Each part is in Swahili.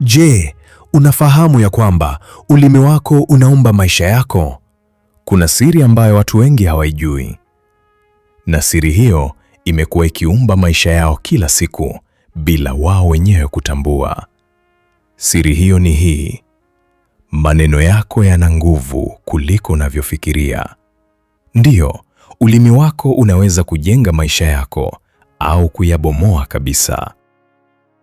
Je, unafahamu ya kwamba ulimi wako unaumba maisha yako? Kuna siri ambayo watu wengi hawaijui, na siri hiyo imekuwa ikiumba maisha yao kila siku bila wao wenyewe kutambua. Siri hiyo ni hii: maneno yako yana nguvu kuliko unavyofikiria. Ndiyo, ulimi wako unaweza kujenga maisha yako au kuyabomoa kabisa.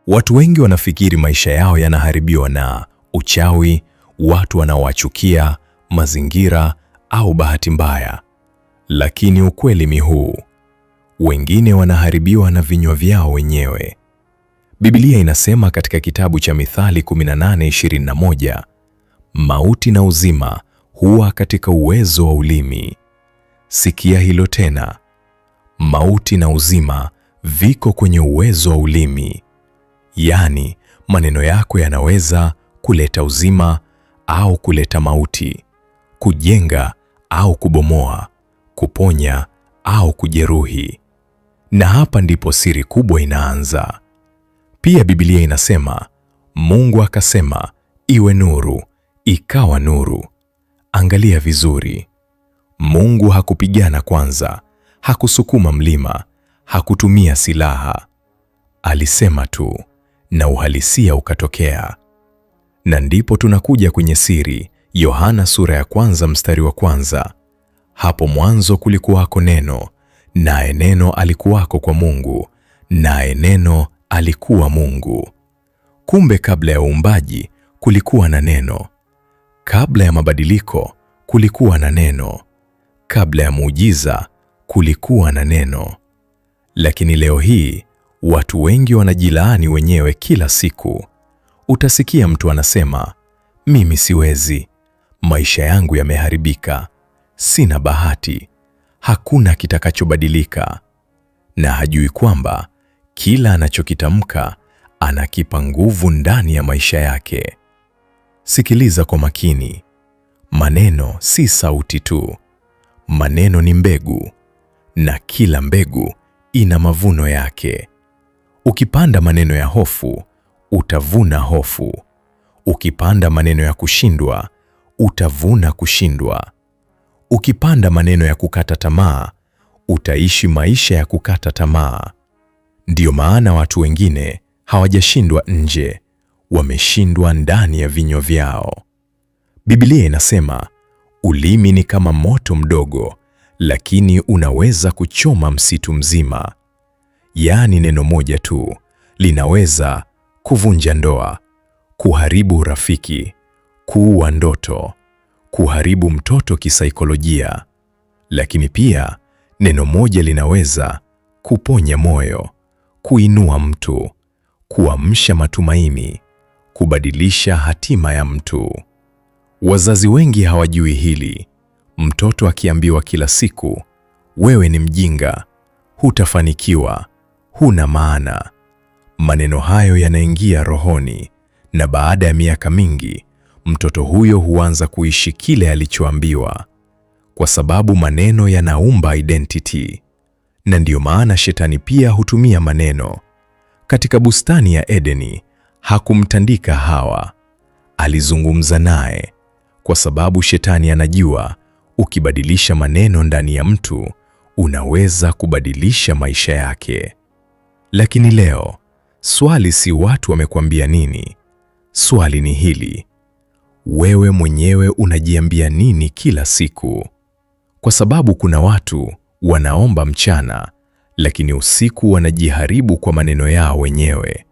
Watu wengi wanafikiri maisha yao yanaharibiwa na uchawi, watu wanaowachukia, mazingira au bahati mbaya. Lakini ukweli ni huu: wengine wanaharibiwa na vinywa vyao wenyewe. Biblia inasema katika kitabu cha Mithali 18:21, mauti na uzima huwa katika uwezo wa ulimi. Sikia hilo tena: mauti na uzima viko kwenye uwezo wa ulimi. Yaani, maneno yako yanaweza kuleta uzima au kuleta mauti, kujenga au kubomoa, kuponya au kujeruhi. Na hapa ndipo siri kubwa inaanza. Pia Biblia inasema, Mungu akasema, iwe nuru, ikawa nuru. Angalia vizuri. Mungu hakupigana kwanza, hakusukuma mlima, hakutumia silaha. Alisema tu, na uhalisia ukatokea. Na ndipo tunakuja kwenye siri. Yohana sura ya 1 mstari wa 1. Hapo mwanzo kulikuwako neno, naye neno alikuwako kwa Mungu, naye neno alikuwa Mungu. Kumbe kabla ya uumbaji kulikuwa na neno. Kabla ya mabadiliko kulikuwa na neno. Kabla ya muujiza kulikuwa na neno. Lakini leo hii watu wengi wanajilaani wenyewe kila siku. Utasikia mtu anasema, mimi siwezi, maisha yangu yameharibika, sina bahati, hakuna kitakachobadilika. Na hajui kwamba kila anachokitamka anakipa nguvu ndani ya maisha yake. Sikiliza kwa makini. Maneno si sauti tu. Maneno ni mbegu, na kila mbegu ina mavuno yake. Ukipanda maneno ya hofu, utavuna hofu. Ukipanda maneno ya kushindwa, utavuna kushindwa. Ukipanda maneno ya kukata tamaa, utaishi maisha ya kukata tamaa. Ndiyo maana watu wengine hawajashindwa nje, wameshindwa ndani ya vinywa vyao. Biblia inasema, ulimi ni kama moto mdogo, lakini unaweza kuchoma msitu mzima. Yaani neno moja tu linaweza kuvunja ndoa, kuharibu urafiki, kuua ndoto, kuharibu mtoto kisaikolojia. Lakini pia neno moja linaweza kuponya moyo, kuinua mtu, kuamsha matumaini, kubadilisha hatima ya mtu. Wazazi wengi hawajui hili. Mtoto akiambiwa kila siku, wewe ni mjinga, hutafanikiwa, huna maana, maneno hayo yanaingia rohoni, na baada ya miaka mingi mtoto huyo huanza kuishi kile alichoambiwa, kwa sababu maneno yanaumba identity. Na ndiyo maana shetani pia hutumia maneno. Katika bustani ya Edeni hakumtandika Hawa, alizungumza naye, kwa sababu shetani anajua ukibadilisha maneno ndani ya mtu unaweza kubadilisha maisha yake. Lakini leo swali si watu wamekwambia nini. Swali ni hili: wewe mwenyewe unajiambia nini kila siku? Kwa sababu kuna watu wanaomba mchana, lakini usiku wanajiharibu kwa maneno yao wenyewe.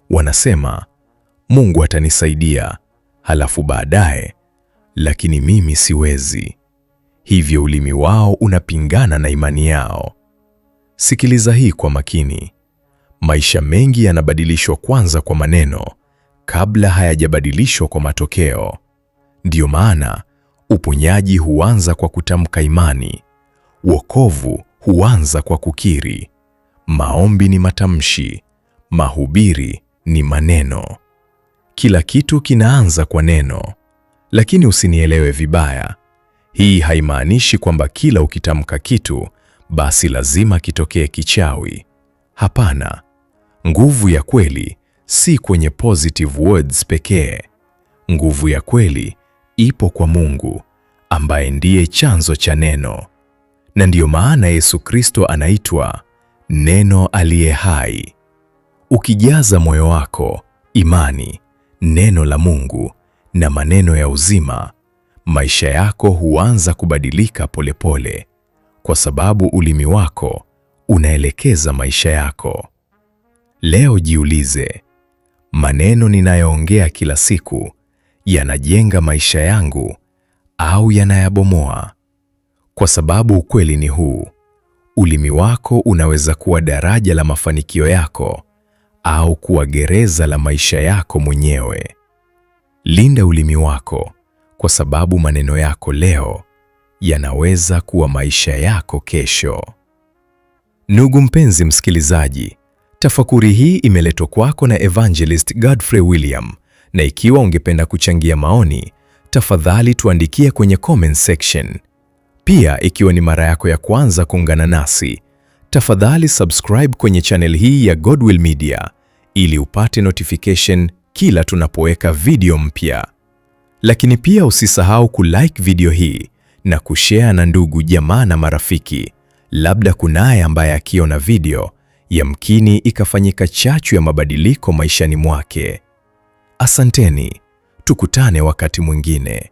Wanasema, Mungu atanisaidia, halafu baadaye, lakini mimi siwezi. Hivyo ulimi wao unapingana na imani yao. Sikiliza hii kwa makini. Maisha mengi yanabadilishwa kwanza kwa maneno, kabla hayajabadilishwa kwa matokeo. Ndiyo maana uponyaji huanza kwa kutamka imani. Wokovu huanza kwa kukiri. Maombi ni matamshi. Mahubiri ni maneno. Kila kitu kinaanza kwa neno. Lakini usinielewe vibaya. Hii haimaanishi kwamba kila ukitamka kitu basi lazima kitokee kichawi. Hapana. Nguvu ya kweli si kwenye positive words pekee. Nguvu ya kweli ipo kwa Mungu ambaye ndiye chanzo cha neno. Na ndiyo maana Yesu Kristo anaitwa Neno aliye hai. Ukijaza moyo wako imani, neno la Mungu na maneno ya uzima, maisha yako huanza kubadilika polepole, kwa sababu ulimi wako unaelekeza maisha yako. Leo jiulize, maneno ninayoongea kila siku yanajenga maisha yangu au yanayabomoa? Kwa sababu ukweli ni huu: ulimi wako unaweza kuwa daraja la mafanikio yako au kuwa gereza la maisha yako mwenyewe. Linda ulimi wako, kwa sababu maneno yako leo yanaweza kuwa maisha yako kesho. Ndugu mpenzi msikilizaji, tafakuri hii imeletwa kwako na Evangelist Godfrey William, na ikiwa ungependa kuchangia maoni, tafadhali tuandikie kwenye comment section. Pia ikiwa ni mara yako ya kwanza kuungana nasi, tafadhali subscribe kwenye channel hii ya Godwill Media ili upate notification kila tunapoweka video mpya. Lakini pia usisahau kulike video hii na kushare na ndugu, jamaa na marafiki. Labda kunaye ambaye akiona video yamkini ikafanyika chachu ya mabadiliko maishani mwake. Asanteni, tukutane wakati mwingine.